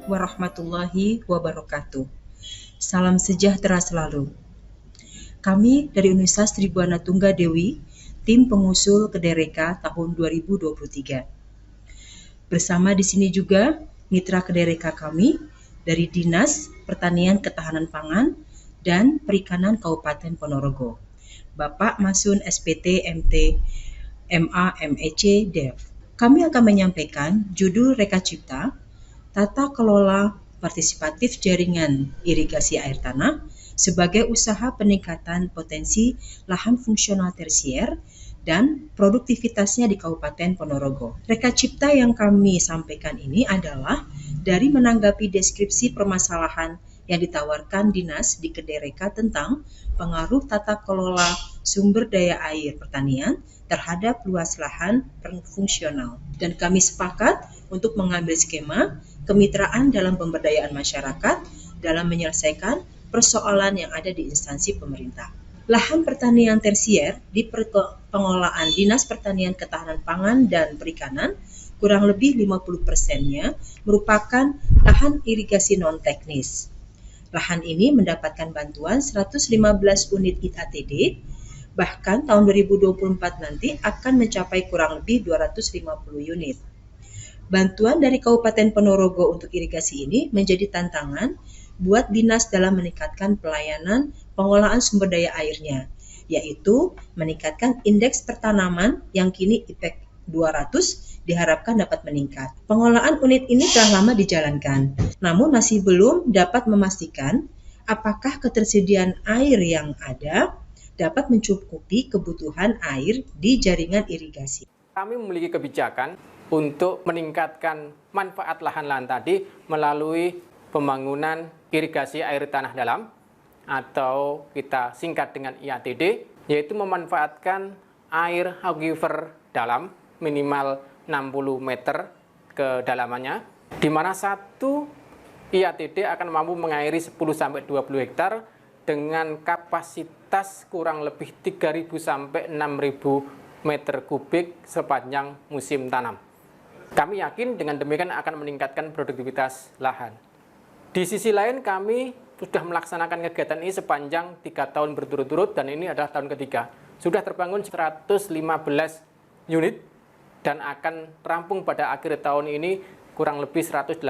warahmatullahi wabarakatuh. Salam sejahtera selalu. Kami dari Universitas Tribuana Tunggadewi, tim pengusul Kedereka tahun 2023. Bersama di sini juga mitra Kedereka kami dari Dinas Pertanian Ketahanan Pangan dan Perikanan Kabupaten Ponorogo, Bapak Masun SPT MT MA MEC Dev. Kami akan menyampaikan judul Reka Cipta, Tata Kelola Partisipatif Jaringan Irigasi Air Tanah sebagai usaha peningkatan potensi lahan fungsional tersier dan produktivitasnya di Kabupaten Ponorogo. Reka Cipta yang kami sampaikan ini adalah dari menanggapi deskripsi permasalahan yang ditawarkan Dinas di Kedereka tentang pengaruh tata kelola sumber daya air pertanian terhadap luas lahan fungsional. Dan kami sepakat untuk mengambil skema kemitraan dalam pemberdayaan masyarakat dalam menyelesaikan persoalan yang ada di instansi pemerintah. Lahan pertanian tersier di pengelolaan Dinas Pertanian Ketahanan Pangan dan Perikanan kurang lebih 50%-nya merupakan lahan irigasi non-teknis. Lahan ini mendapatkan bantuan 115 unit IATD, bahkan tahun 2024 nanti akan mencapai kurang lebih 250 unit. Bantuan dari Kabupaten Ponorogo untuk irigasi ini menjadi tantangan buat dinas dalam meningkatkan pelayanan pengolahan sumber daya airnya, yaitu meningkatkan indeks pertanaman yang kini IPEK 200 diharapkan dapat meningkat. Pengolahan unit ini telah lama dijalankan, namun masih belum dapat memastikan apakah ketersediaan air yang ada dapat mencukupi kebutuhan air di jaringan irigasi. Kami memiliki kebijakan untuk meningkatkan manfaat lahan-lahan tadi melalui pembangunan irigasi air tanah dalam atau kita singkat dengan IATD, yaitu memanfaatkan air aquifer dalam minimal 60 meter kedalamannya, di mana satu IATD akan mampu mengairi 10-20 hektar dengan kapasitas kurang lebih 3.000 sampai 6.000 meter kubik sepanjang musim tanam. Kami yakin dengan demikian akan meningkatkan produktivitas lahan. Di sisi lain kami sudah melaksanakan kegiatan ini sepanjang 3 tahun berturut-turut dan ini adalah tahun ketiga. Sudah terbangun 115 unit dan akan rampung pada akhir tahun ini kurang lebih 185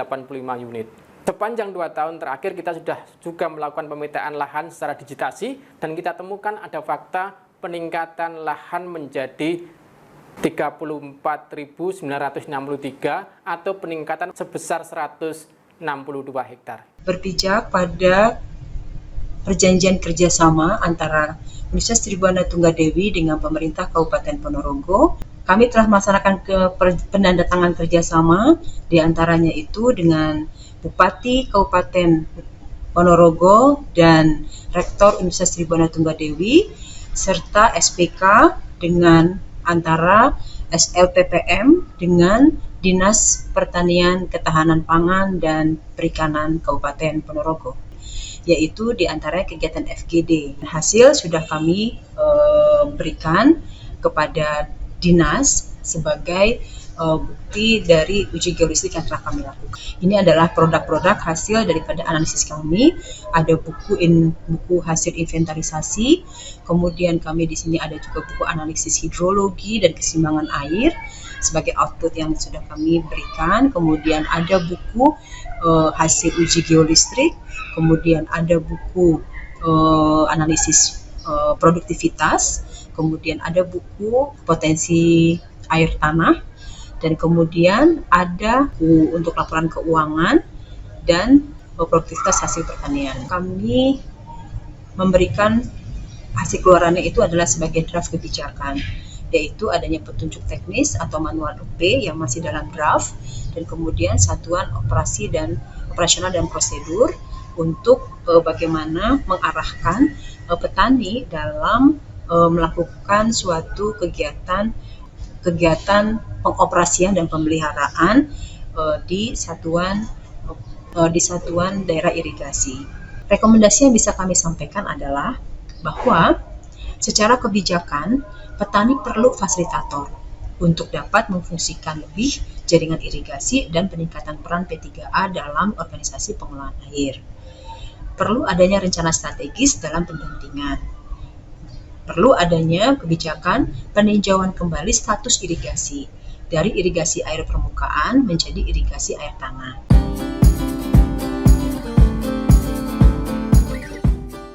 unit. Sepanjang 2 tahun terakhir kita sudah juga melakukan pemetaan lahan secara digitasi dan kita temukan ada fakta peningkatan lahan menjadi 34.963 atau peningkatan sebesar 162 hektar. Berpijak pada perjanjian kerjasama antara Universitas Tribuana Tunggadewi dengan pemerintah Kabupaten Ponorogo, kami telah melaksanakan penandatangan kerjasama, diantaranya itu dengan Bupati Kabupaten Ponorogo dan Rektor Universitas Tribuana Tunggadewi, serta SPK dengan antara SLPPM dengan Dinas Pertanian Ketahanan Pangan dan Perikanan Kabupaten Ponorogo, yaitu diantaranya kegiatan FGD. Hasil sudah kami berikan kepada dinas sebagai bukti dari uji geolistrik yang telah kami lakukan. Ini adalah produk-produk hasil daripada analisis kami. Ada buku hasil inventarisasi, kemudian kami di sini ada juga buku analisis hidrologi dan keseimbangan air sebagai output yang sudah kami berikan. Kemudian ada buku hasil uji geolistrik, kemudian ada buku analisis produktivitas, kemudian ada buku potensi air tanah, dan kemudian ada untuk laporan keuangan dan produktivitas hasil pertanian. Kami memberikan hasil keluarannya itu adalah sebagai draft kebijakan, yaitu adanya petunjuk teknis atau manual UP yang masih dalam draft, dan kemudian satuan operasional dan prosedur untuk bagaimana mengarahkan petani dalam melakukan suatu kegiatan pengoperasian dan pemeliharaan di satuan daerah irigasi. Rekomendasi yang bisa kami sampaikan adalah bahwa secara kebijakan petani perlu fasilitator untuk dapat memfungsikan lebih jaringan irigasi, dan peningkatan peran P3A dalam organisasi pengelolaan air. Perlu adanya rencana strategis dalam pendampingan. Perlu adanya kebijakan peninjauan kembali status irigasi dari irigasi air permukaan menjadi irigasi air tanah.